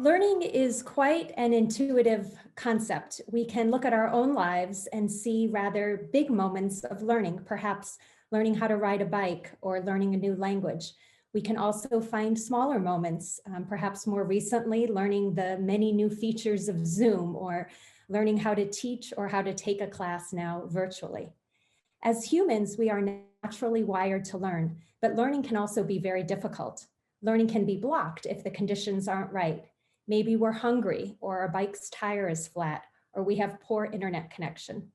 Learning is quite an intuitive concept. We can look at our own lives and see rather big moments of learning, perhaps learning how to ride a bike or learning a new language. We can also find smaller moments, perhaps more recently, learning the many new features of Zoom or learning how to teach or how to take a class now virtually. As humans, we are naturally wired to learn, but learning can also be very difficult. Learning can be blocked if the conditions aren't right. Maybe we're hungry, or our bike's tire is flat, or we have poor internet connection.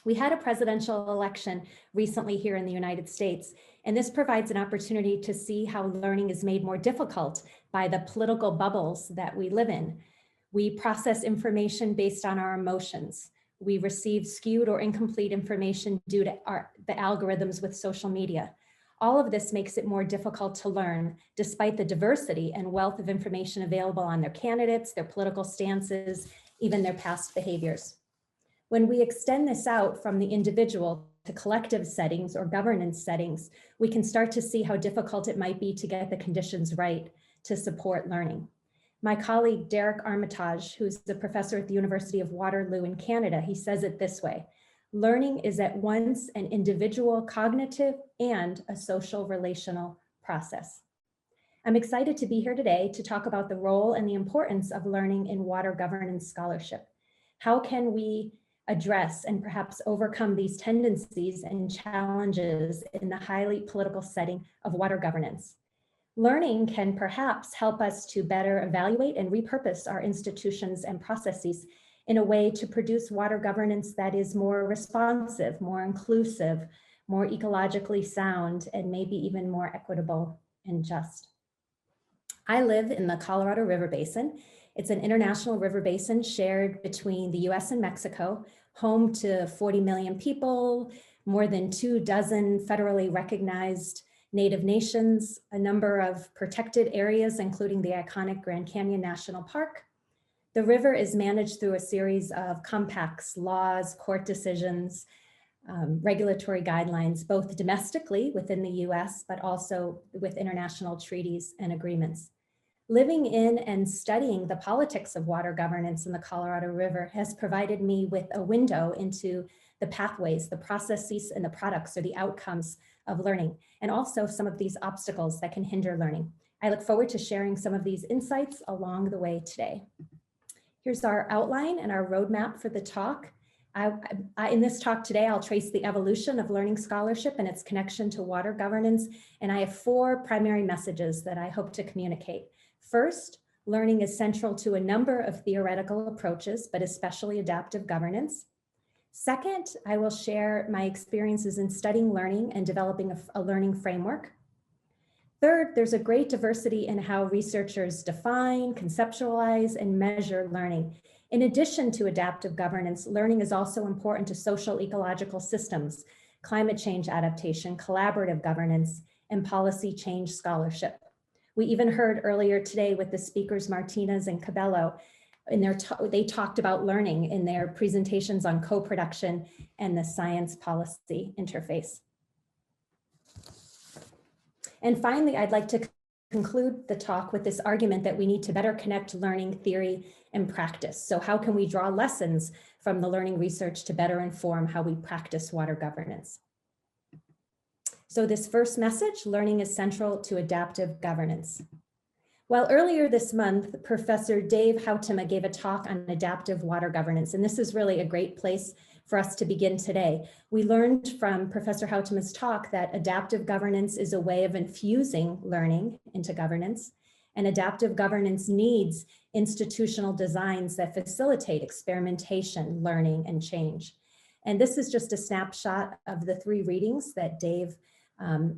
We had a presidential election recently here in the United States, and this provides an opportunity to see how learning is made more difficult by the political bubbles that we live in. We process information based on our emotions. We receive skewed or incomplete information due to the algorithms with social media. All of this makes it more difficult to learn, despite the diversity and wealth of information available on their candidates, their political stances, even their past behaviors. When we extend this out from the individual to collective settings or governance settings, we can start to see how difficult it might be to get the conditions right to support learning. My colleague, Derek Armitage, who's the professor at the University of Waterloo in Canada, he says it this way: learning is at once an individual cognitive and a social relational process. I'm excited to be here today to talk about the role and the importance of learning in water governance scholarship. How can we address and perhaps overcome these tendencies and challenges in the highly political setting of water governance? Learning can perhaps help us to better evaluate and repurpose our institutions and processes in a way to produce water governance that is more responsive, more inclusive, more ecologically sound, and maybe even more equitable and just. I live in the Colorado River Basin. It's an international river basin shared between the US and Mexico, home to 40 million people, more than 24 federally recognized Native nations, a number of protected areas, including the iconic Grand Canyon National Park. The river is managed through a series of compacts, laws, court decisions, regulatory guidelines, both domestically within the US, but also with international treaties and agreements. Living in and studying the politics of water governance in the Colorado River has provided me with a window into the pathways, the processes, and the products or the outcomes of learning, and also some of these obstacles that can hinder learning. I look forward to sharing some of these insights along the way today. Here's our outline and our roadmap for the talk. In this talk today, I'll trace the evolution of learning scholarship and its connection to water governance, and I have 4 primary messages that I hope to communicate. First, learning is central to a number of theoretical approaches, but especially adaptive governance. Second, I will share my experiences in studying learning and developing a learning framework. Third, there's a great diversity in how researchers define, conceptualize, and measure learning. In addition to adaptive governance, learning is also important to social-ecological systems, climate change adaptation, collaborative governance, and policy change scholarship. We even heard earlier today with the speakers Martinez and Cabello, they talked about learning in their presentations on co-production and the science policy interface. And finally, I'd like to conclude the talk with this argument that we need to better connect learning theory and practice. So how can we draw lessons from the learning research to better inform how we practice water governance? So this first message, learning is central to adaptive governance. Well, earlier this month, Professor Dave Houtema gave a talk on adaptive water governance, and this is really a great place for us to begin today. We learned from Professor Houtema's talk that adaptive governance is a way of infusing learning into governance, and adaptive governance needs institutional designs that facilitate experimentation, learning, and change. And this is just a snapshot of the 3 readings that Dave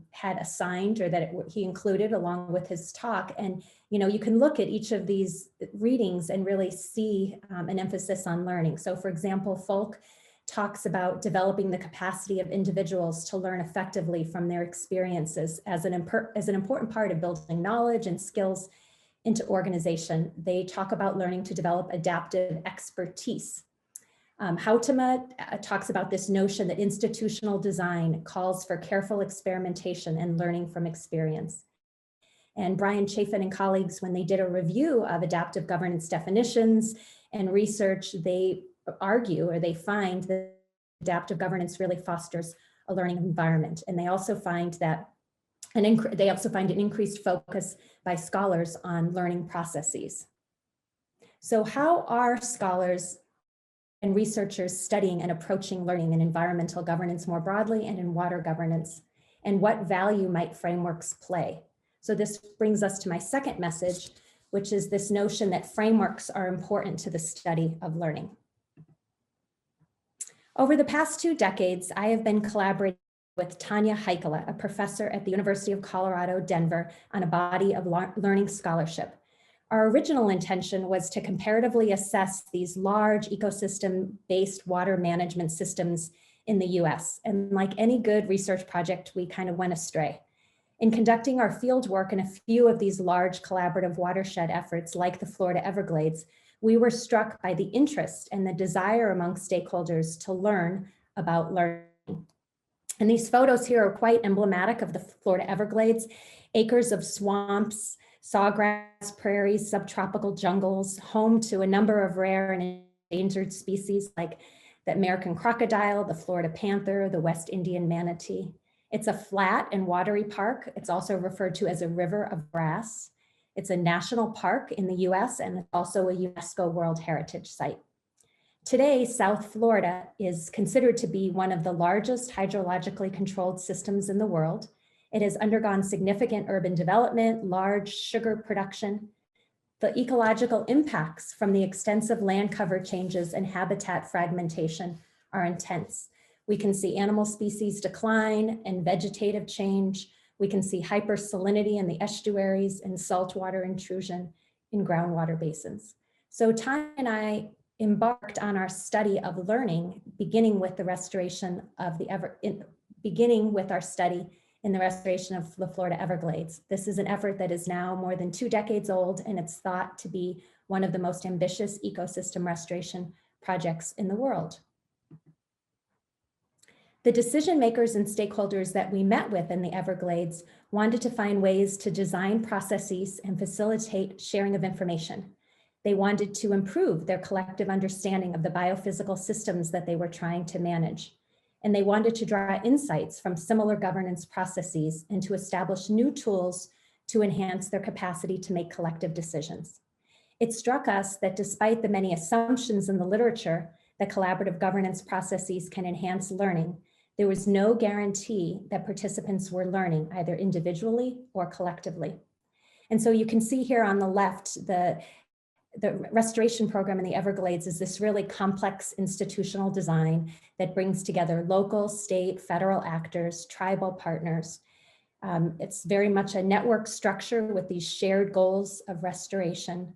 had assigned, or that he included along with his talk. And you can look at each of these readings and really see an emphasis on learning. So for example, Folk talks about developing the capacity of individuals to learn effectively from their experiences as an important part of building knowledge and skills into organization. They talk about learning to develop adaptive expertise. Houtema talks about this notion that institutional design calls for careful experimentation and learning from experience. And Brian Chafin and colleagues, when they did a review of adaptive governance definitions and research, they argue, or they find that adaptive governance really fosters a learning environment. And they also find that an increased focus by scholars on learning processes. So how are scholars and researchers studying and approaching learning in environmental governance more broadly and in water governance? And what value might frameworks play? So this brings us to my second message, which is this notion that frameworks are important to the study of learning. Over the past 2 decades, I have been collaborating with Tanya Heikkila, a professor at the University of Colorado, Denver, on a body of learning scholarship. Our original intention was to comparatively assess these large ecosystem-based water management systems in the US. And like any good research project, we kind of went astray. In conducting our field work in a few of these large collaborative watershed efforts, like the Florida Everglades, we were struck by the interest and the desire among stakeholders to learn about learning. And these photos here are quite emblematic of the Florida Everglades: acres of swamps, sawgrass prairies, subtropical jungles, home to a number of rare and endangered species like the American crocodile, the Florida panther, the West Indian manatee. It's a flat and watery park. It's also referred to as a river of grass. It's a national park in the US and also a UNESCO World Heritage Site. Today, South Florida is considered to be one of the largest hydrologically controlled systems in the world. It has undergone significant urban development, large sugar production. The ecological impacts from the extensive land cover changes and habitat fragmentation are intense. We can see animal species decline and vegetative change. We can see hypersalinity in the estuaries and saltwater intrusion in groundwater basins. So Tanya and I embarked on our study of learning, beginning with our study in the restoration of the Florida Everglades. This is an effort that is now more than 2 decades old, and it's thought to be one of the most ambitious ecosystem restoration projects in the world. The decision makers and stakeholders that we met with in the Everglades wanted to find ways to design processes and facilitate sharing of information. They wanted to improve their collective understanding of the biophysical systems that they were trying to manage. And they wanted to draw insights from similar governance processes and to establish new tools to enhance their capacity to make collective decisions. It struck us that despite the many assumptions in the literature that collaborative governance processes can enhance learning, there was no guarantee that participants were learning either individually or collectively. And so you can see here on the left, the restoration program in the Everglades is this really complex institutional design that brings together local, state, federal actors, tribal partners. It's very much a network structure with these shared goals of restoration,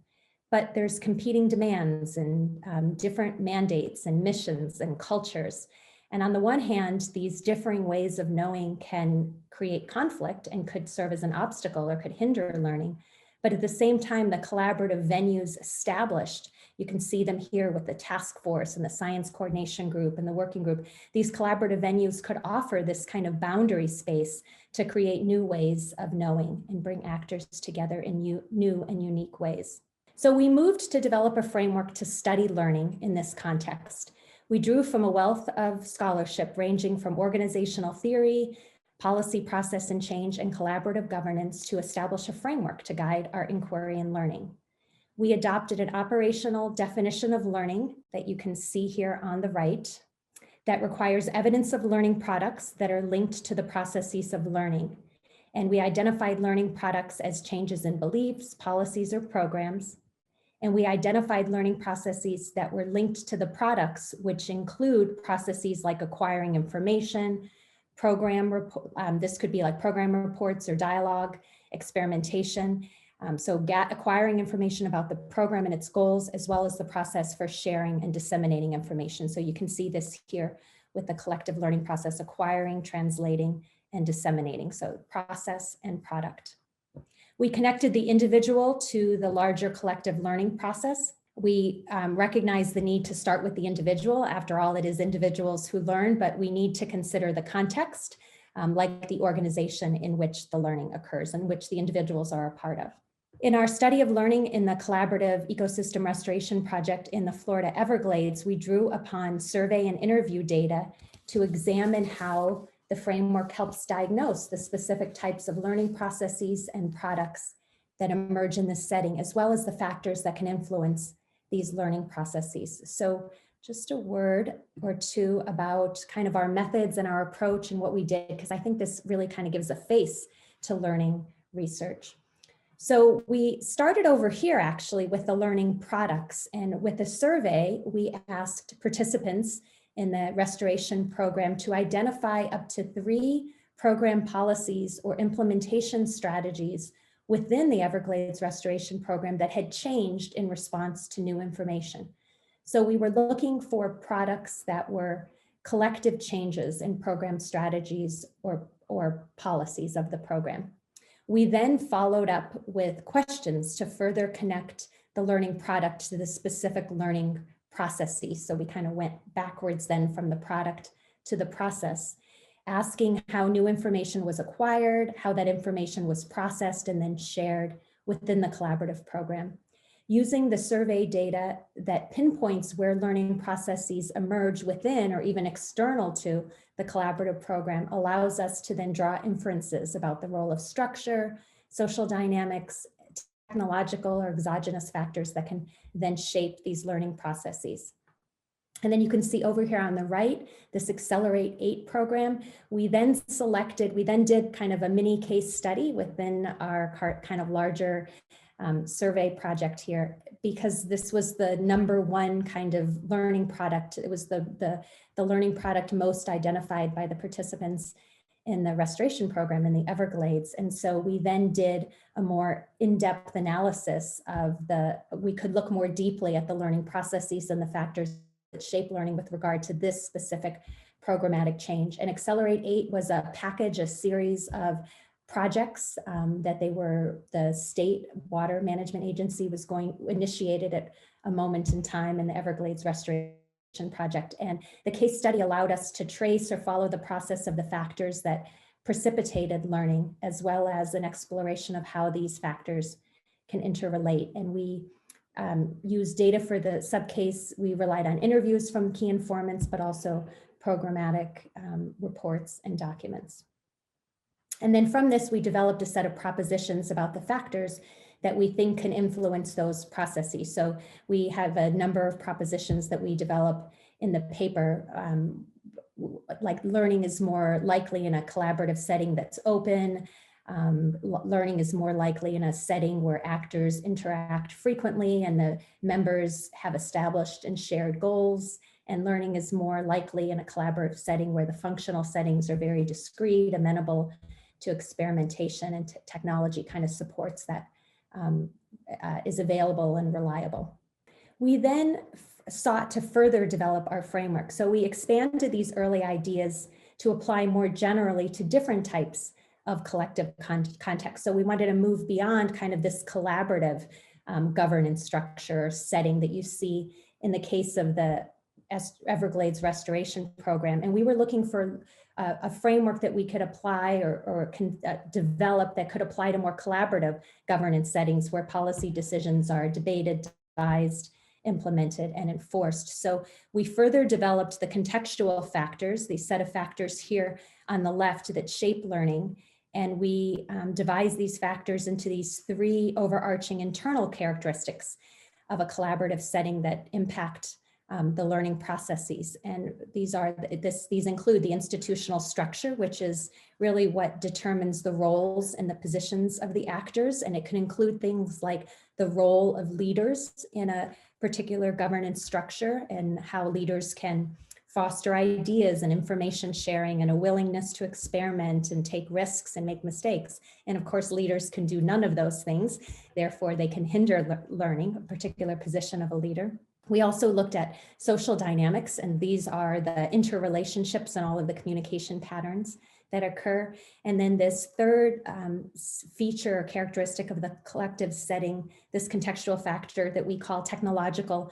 but there's competing demands and different mandates and missions and cultures. And on the one hand, these differing ways of knowing can create conflict and could serve as an obstacle or could hinder learning. But at the same time, the collaborative venues established, you can see them here with the task force and the science coordination group and the working group. These collaborative venues could offer this kind of boundary space to create new ways of knowing and bring actors together in new and unique ways. So we moved to develop a framework to study learning in this context. We drew from a wealth of scholarship ranging from organizational theory, policy, process and change, and collaborative governance to establish a framework to guide our inquiry and learning. We adopted an operational definition of learning that you can see here on the right that requires evidence of learning products that are linked to the processes of learning. And we identified learning products as changes in beliefs, policies, or programs. And we identified learning processes that were linked to the products, which include processes like acquiring information, this could be like program reports or dialogue, experimentation. Acquiring information about the program and its goals, as well as the process for sharing and disseminating information. So you can see this here with the collective learning process: acquiring, translating, and disseminating. So process and product. We connected the individual to the larger collective learning process. We recognize the need to start with the individual. After all, it is individuals who learn, but we need to consider the context like the organization in which the learning occurs and which the individuals are a part of. In our study of learning in the collaborative ecosystem restoration project in the Florida Everglades, we drew upon survey and interview data to examine how the framework helps diagnose the specific types of learning processes and products that emerge in this setting, as well as the factors that can influence these learning processes. So just a word or two about kind of our methods and our approach and what we did, because I think this really kind of gives a face to learning research. So we started over here actually with the learning products, and with the survey, we asked participants in the restoration program to identify up to 3 program policies or implementation strategies within the Everglades restoration program that had changed in response to new information. So we were looking for products that were collective changes in program strategies or policies of the program. We then followed up with questions to further connect the learning product to the specific learning processes. So we kind of went backwards then from the product to the process, asking how new information was acquired, how that information was processed and then shared within the collaborative program. Using the survey data that pinpoints where learning processes emerge within or even external to the collaborative program allows us to then draw inferences about the role of structure, social dynamics, technological or exogenous factors that can then shape these learning processes. And then you can see over here on the right, this Accelerate 8 program. We then did kind of a mini case study within our kind of larger survey project here, because this was the #1 kind of learning product. It was the learning product most identified by the participants in the restoration program in the Everglades. And so we then did a more in-depth analysis of we could look more deeply at the learning processes and the factors that shape learning with regard to this specific programmatic change. And Accelerate 8 was a package, a series of projects that the state water management agency was initiated at a moment in time in the Everglades restoration project. And the case study allowed us to trace or follow the process of the factors that precipitated learning, as well as an exploration of how these factors can interrelate. And we used data for the subcase. We relied on interviews from key informants, but also programmatic reports and documents. And then from this, we developed a set of propositions about the factors that we think can influence those processes. So we have a number of propositions that we develop in the paper, like learning is more likely in a collaborative setting that's open. Learning is more likely in a setting where actors interact frequently and the members have established and shared goals. And learning is more likely in a collaborative setting where the functional settings are very discrete, amenable to experimentation, and technology kind of supports that, is available and reliable. We then sought to further develop our framework. So we expanded these early ideas to apply more generally to different types of collective context. So we wanted to move beyond kind of this collaborative governance structure setting that you see in the case of the Everglades restoration program. And we were looking for a framework that we could apply or develop that could apply to more collaborative governance settings where policy decisions are debated, devised, implemented, and enforced. So we further developed the contextual factors, the set of factors here on the left that shape learning. And we devised these factors into these 3 overarching internal characteristics of a collaborative setting that impact the learning processes. And these include the institutional structure, which is really what determines the roles and the positions of the actors. And it can include things like the role of leaders in a particular governance structure and how leaders can foster ideas and information sharing and a willingness to experiment and take risks and make mistakes. And of course, leaders can do none of those things. Therefore, they can hinder learning, a particular position of a leader. We also looked at social dynamics, and these are the interrelationships and all of the communication patterns that occur. And then this third feature or characteristic of the collective setting, this contextual factor that we call technological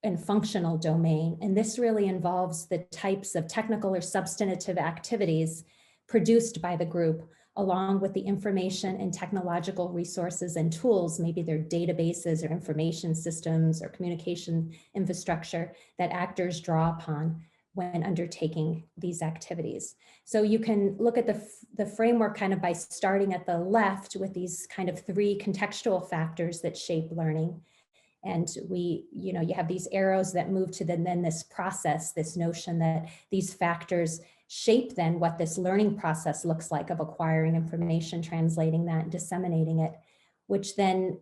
and functional domain. And this really involves the types of technical or substantive activities produced by the group, along with the information and technological resources and tools, maybe their databases or information systems or communication infrastructure that actors draw upon when undertaking these activities. So you can look at the framework kind of by starting at the left with these kind of 3 contextual factors that shape learning. And you have these arrows that move to then this process, this notion that these factors shape then what this learning process looks like of acquiring information, translating that, and disseminating it, which then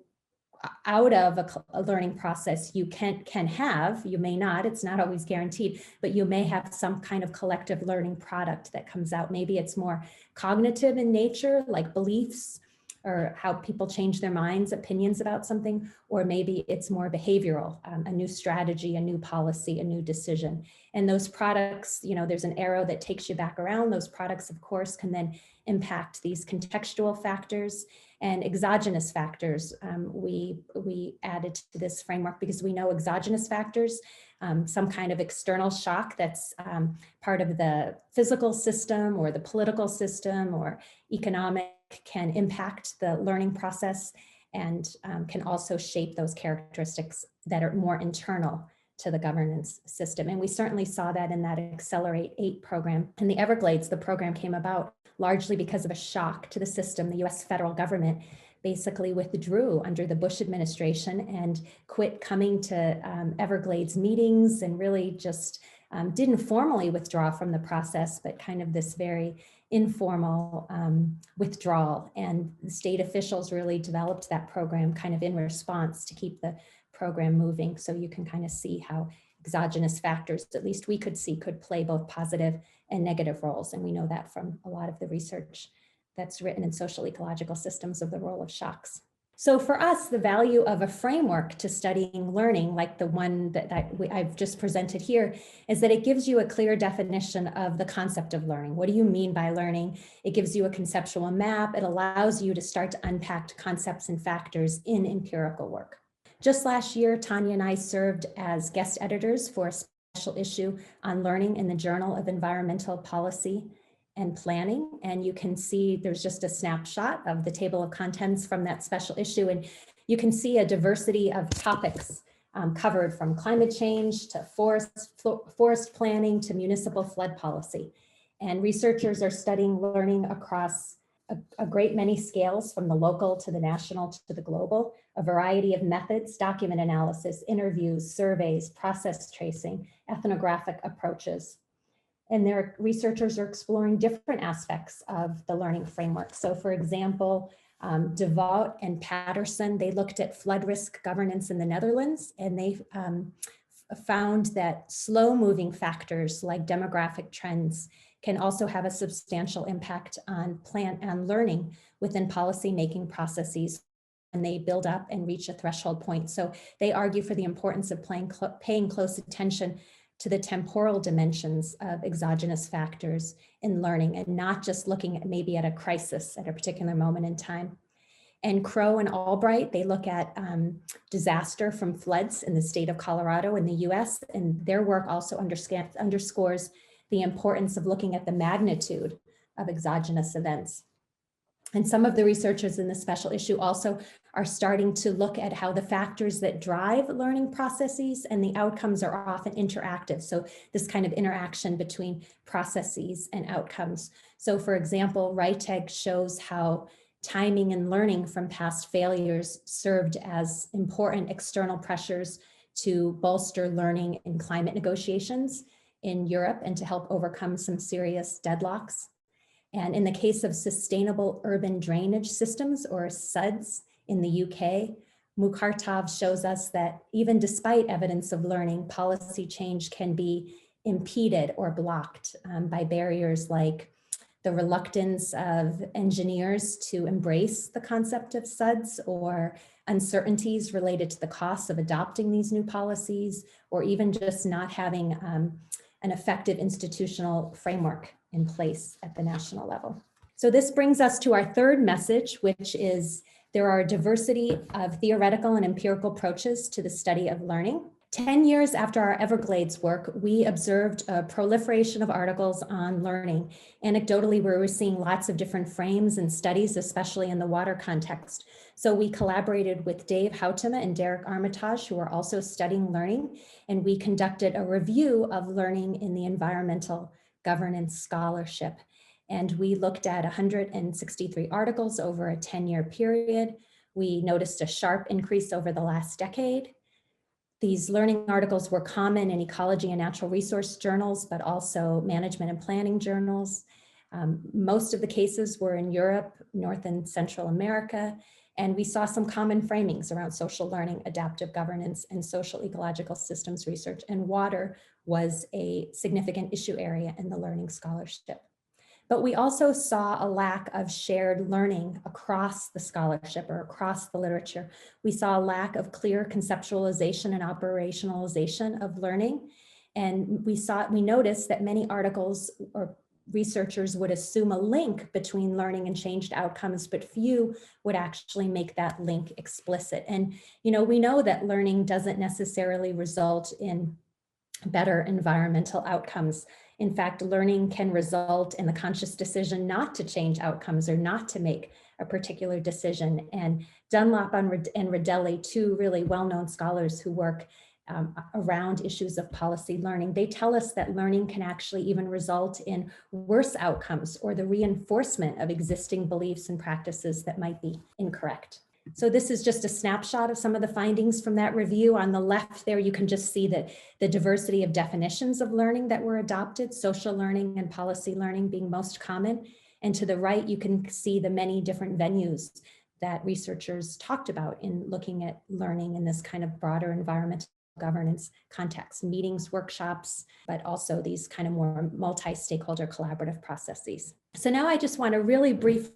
out of a learning process you can have, you may not, it's not always guaranteed, but you may have some kind of collective learning product that comes out. Maybe it's more cognitive in nature, like beliefs, or how people change their minds, opinions about something, or maybe it's more behavioral, a new strategy, a new policy, a new decision. And those products, there's an arrow that takes you back around. Those products, of course, can then impact these contextual factors and exogenous factors. We added to this framework because we know exogenous factors, some kind of external shock that's part of the physical system or the political system or economic, can impact the learning process and can also shape those characteristics that are more internal to the governance system. And we certainly saw that in that Accelerate 8 program. In the Everglades, the program came about largely because of a shock to the system. The US federal government basically withdrew under the Bush administration and quit coming to Everglades meetings and really just didn't formally withdraw from the process, but kind of this very informal withdrawal. And the state officials really developed that program kind of in response to keep the program moving. So you can kind of see how exogenous factors, at least we could see, could play both positive and negative roles. And we know that from a lot of the research that's written in social ecological systems of the role of shocks. So for us, the value of a framework to studying learning, like the one that I've just presented here, is that it gives you a clear definition of the concept of learning. What do you mean by learning? It gives you a conceptual map. It allows you to start to unpack concepts and factors in empirical work. Just last year, Tanya and I served as guest editors for a special issue on learning in the Journal of Environmental Policy and Planning. And you can see there's just a snapshot of the table of contents from that special issue. And you can see a diversity of topics covered, from climate change to forest planning to municipal flood policy. And researchers are studying learning across a great many scales, from the local to the national to the global, a variety of methods, document analysis, interviews, surveys, process tracing, ethnographic approaches. And their researchers are exploring different aspects of the learning framework. So for example, DeVout and Patterson, they looked at flood risk governance in the Netherlands, and they found that slow moving factors like demographic trends can also have a substantial impact on learning within policy making processes when they build up and reach a threshold point. So they argue for the importance of paying close attention to the temporal dimensions of exogenous factors in learning, and not just looking at maybe at a crisis at a particular moment in time. And Crow and Albright, they look at disaster from floods in the state of Colorado in the US, and their work also underscores the importance of looking at the magnitude of exogenous events. And some of the researchers in the special issue also are starting to look at how the factors that drive learning processes and the outcomes are often interactive. So this kind of interaction between processes and outcomes. So for example, RITEG shows how timing and learning from past failures served as important external pressures to bolster learning in climate negotiations in Europe and to help overcome some serious deadlocks. And in the case of sustainable urban drainage systems, or SUDS, in the UK, Mukhartov shows us that even despite evidence of learning, policy change can be impeded or blocked by barriers like the reluctance of engineers to embrace the concept of SUDS, or uncertainties related to the costs of adopting these new policies, or even just not having an effective institutional framework in place at the national level. So this brings us to our third message, which is there are a diversity of theoretical and empirical approaches to the study of learning. 10 years after our Everglades work, we observed a proliferation of articles on learning. Anecdotally, we were seeing lots of different frames and studies, especially in the water context. So we collaborated with Dave Houtema and Derek Armitage, who are also studying learning, and we conducted a review of learning in the environmental governance scholarship. And we looked at 163 articles over a 10-year period. We noticed a sharp increase over the last decade. These learning articles were common in ecology and natural resource journals, but also management and planning journals. Most of the cases were in Europe, North and Central America, and we saw some common framings around social learning, adaptive governance, and social ecological systems research, and water was a significant issue area in the learning scholarship. But we also saw a lack of shared learning across the scholarship or across the literature. We saw a lack of clear conceptualization and operationalization of learning. And we noticed that many articles or researchers would assume a link between learning and changed outcomes, but few would actually make that link explicit. And we know that learning doesn't necessarily result in better environmental outcomes. In fact, learning can result in the conscious decision not to change outcomes or not to make a particular decision. And Dunlop and Rodelli, two really well-known scholars who work around issues of policy learning, they tell us that learning can actually even result in worse outcomes or the reinforcement of existing beliefs and practices that might be incorrect. So this is just a snapshot of some of the findings from that review. On the left there, you can just see that the diversity of definitions of learning that were adopted, social learning and policy learning being most common. And to the right, you can see the many different venues that researchers talked about in looking at learning in this kind of broader environmental governance context, meetings, workshops, but also these kind of more multi-stakeholder collaborative processes. So now I just want to really briefly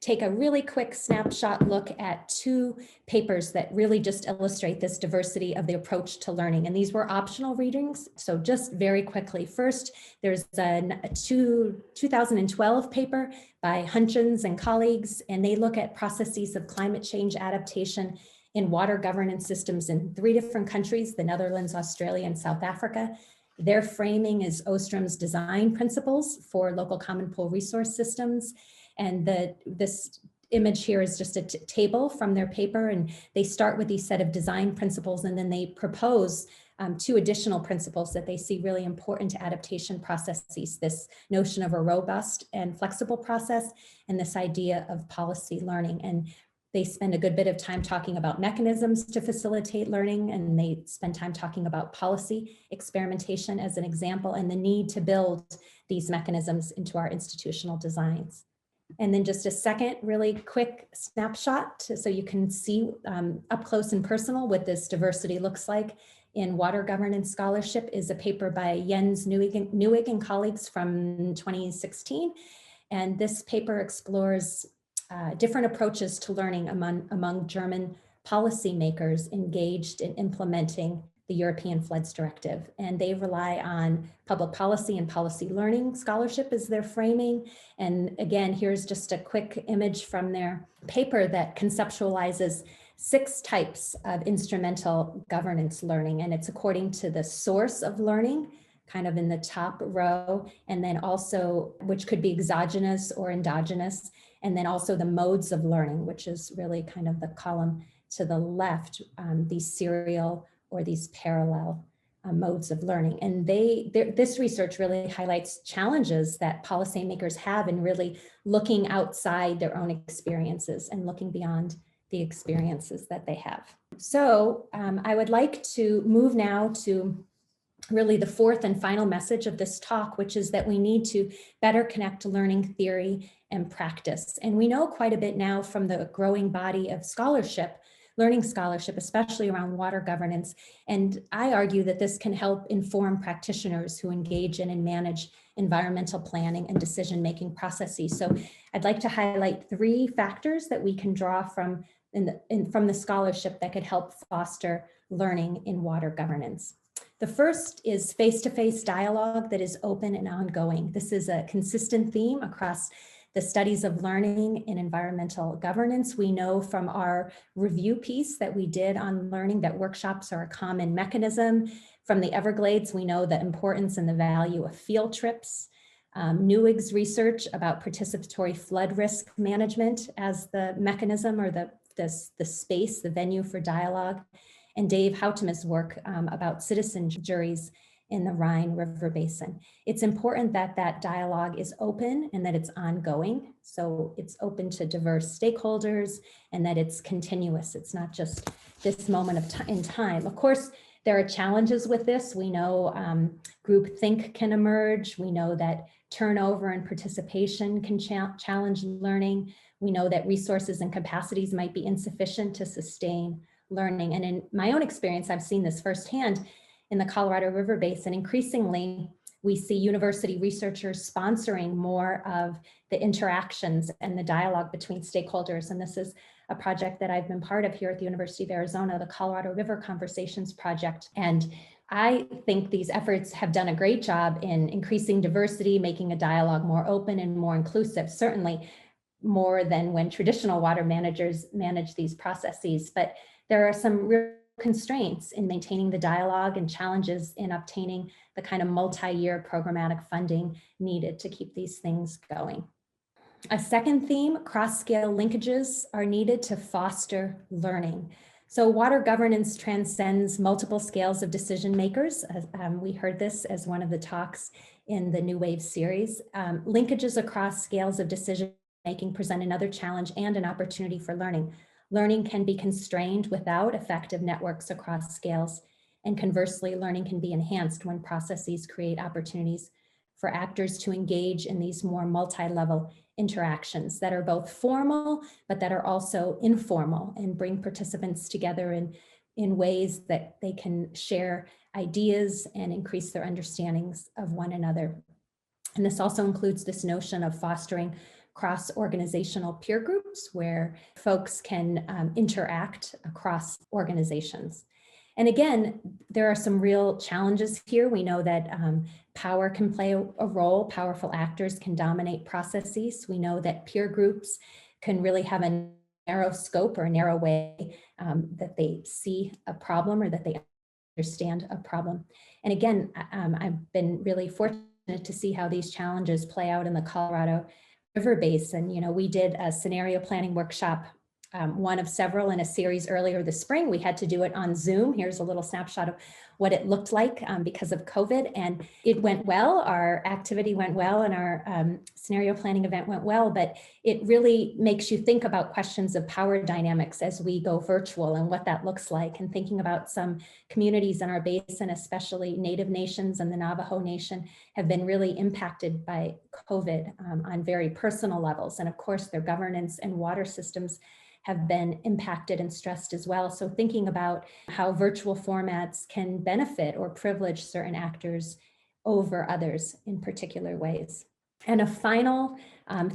take a really quick snapshot look at two papers that really just illustrate this diversity of the approach to learning. And these were optional readings. So just very quickly, first, there's a 2012 paper by Hutchins and colleagues, and they look at processes of climate change adaptation in water governance systems in 3 different countries, the Netherlands, Australia, and South Africa. Their framing is Ostrom's design principles for local common pool resource systems. And this image here is just a table from their paper, and they start with these set of design principles, and then they propose 2 additional principles that they see really important to adaptation processes, this notion of a robust and flexible process, and this idea of policy learning. And they spend a good bit of time talking about mechanisms to facilitate learning, and they spend time talking about policy experimentation as an example, and the need to build these mechanisms into our institutional designs. And then just a second really quick snapshot so you can see up close and personal what this diversity looks like in water governance scholarship is a paper by Jens Newig and colleagues from 2016. And this paper explores different approaches to learning among German policymakers engaged in implementing the European Floods Directive. And they rely on public policy and policy learning scholarship as their framing. And again, here's just a quick image from their paper that conceptualizes 6 types of instrumental governance learning. And it's according to the source of learning, kind of in the top row, and then also, which could be exogenous or endogenous, and then also the modes of learning, which is really kind of the column to the left, these serial or these parallel modes of learning. And this research really highlights challenges that policymakers have in really looking outside their own experiences and looking beyond the experiences that they have. So I would like to move now to really the 4th and final message of this talk, which is that we need to better connect learning theory and practice. And we know quite a bit now from the growing body of scholarship, learning scholarship, especially around water governance. And I argue that this can help inform practitioners who engage in and manage environmental planning and decision-making processes. So I'd like to highlight 3 factors that we can draw from the scholarship that could help foster learning in water governance. The first is face-to-face dialogue that is open and ongoing. This is a consistent theme across the studies of learning in environmental governance. We know from our review piece that we did on learning that workshops are a common mechanism. From the Everglades, we know the importance and the value of field trips. Newig's research about participatory flood risk management as the mechanism or the space, the venue for dialogue, and Dave Houtema's work about citizen juries in the Rhine River Basin. It's important that that dialogue is open and that it's ongoing. So it's open to diverse stakeholders and that it's continuous. It's not just this moment of in time. Of course, there are challenges with this. We know groupthink can emerge. We know that turnover and participation can challenge learning. We know that resources and capacities might be insufficient to sustain learning. And in my own experience, I've seen this firsthand in the Colorado River Basin. Increasingly, we see university researchers sponsoring more of the interactions and the dialogue between stakeholders. And this is a project that I've been part of here at the University of Arizona, the Colorado River Conversations Project. And I think these efforts have done a great job in increasing diversity, making a dialogue more open and more inclusive, certainly more than when traditional water managers manage these processes. But there are some real constraints in maintaining the dialogue and challenges in obtaining the kind of multi-year programmatic funding needed to keep these things going. A second theme, cross-scale linkages are needed to foster learning. So water governance transcends multiple scales of decision makers. We heard this as one of the talks in the New Wave series. Linkages across scales of decision making present another challenge and an opportunity for learning. Learning can be constrained without effective networks across scales, and conversely, learning can be enhanced when processes create opportunities for actors to engage in these more multi-level interactions that are both formal, but that are also informal and bring participants together in ways that they can share ideas and increase their understandings of one another. And this also includes this notion of fostering cross-organizational peer groups where folks can interact across organizations. And again, there are some real challenges here. We know that power can play a role. Powerful actors can dominate processes. We know that peer groups can really have a narrow scope or a narrow way that they see a problem or that they understand a problem. And again, I've been really fortunate to see how these challenges play out in the Colorado River Basin. You know, we did a scenario planning workshop, one of several in a series earlier this spring. We had to do it on Zoom. Here's a little snapshot of what it looked like because of COVID, and it went well. Our activity went well and our scenario planning event went well, but it really makes you think about questions of power dynamics as we go virtual and what that looks like, and thinking about some communities in our basin, especially Native nations and the Navajo Nation, have been really impacted by COVID on very personal levels. And of course, their governance and water systems have been impacted and stressed as well. So thinking about how virtual formats can benefit or privilege certain actors over others in particular ways. And a final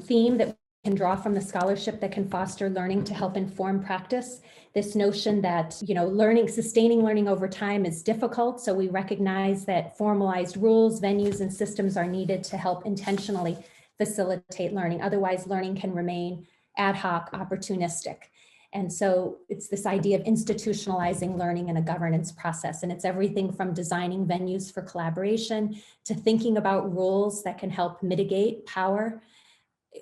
theme that we can draw from the scholarship that can foster learning to help inform practice, this notion that, you know, sustaining learning over time is difficult. So we recognize that formalized rules, venues, and systems are needed to help intentionally facilitate learning. Otherwise, learning can remain ad hoc, opportunistic. And so it's this idea of institutionalizing learning in a governance process. And it's everything from designing venues for collaboration to thinking about rules that can help mitigate power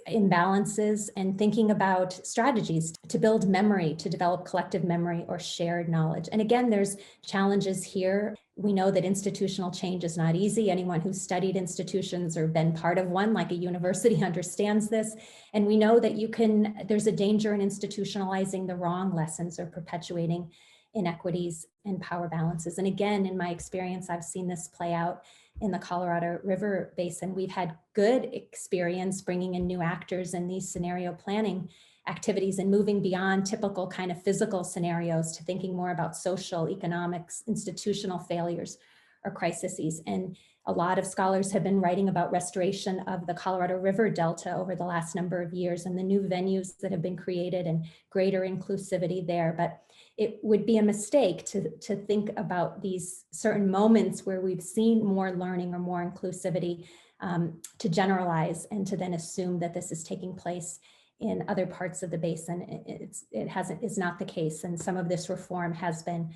imbalances, and thinking about strategies to build memory, to develop collective memory or shared knowledge. And again, there's challenges here. We know that institutional change is not easy. Anyone who's studied institutions or been part of one, like a university, understands this. And we know that there's a danger in institutionalizing the wrong lessons or perpetuating inequities and power balances. And again, in my experience, I've seen this play out in the Colorado River Basin. We've had good experience bringing in new actors in these scenario planning activities and moving beyond typical kind of physical scenarios to thinking more about social, economics, institutional failures or crises. And a lot of scholars have been writing about restoration of the Colorado River Delta over the last number of years and the new venues that have been created and greater inclusivity there. But it would be a mistake to think about these certain moments where we've seen more learning or more inclusivity to generalize and to then assume that this is taking place in other parts of the basin. Is not the case, and some of this reform has been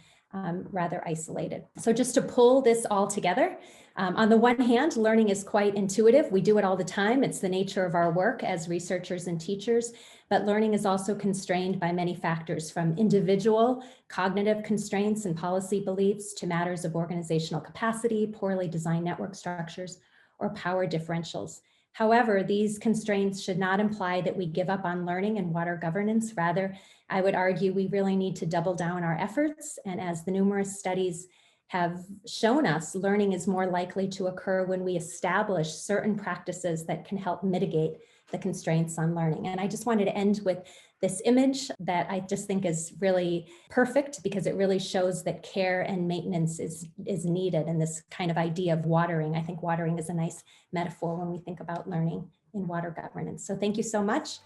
rather isolated. So just to pull this all together, on the one hand, learning is quite intuitive. We do it all the time. It's the nature of our work as researchers and teachers, but learning is also constrained by many factors, from individual cognitive constraints and policy beliefs to matters of organizational capacity, poorly designed network structures, or power differentials. However, these constraints should not imply that we give up on learning and water governance. Rather, I would argue we really need to double down our efforts. And as the numerous studies have shown us, learning is more likely to occur when we establish certain practices that can help mitigate the constraints on learning. And I just wanted to end with this image that I just think is really perfect, because it really shows that care and maintenance is needed, and this kind of idea of watering. I think watering is a nice metaphor when we think about learning in water governance. So thank you so much.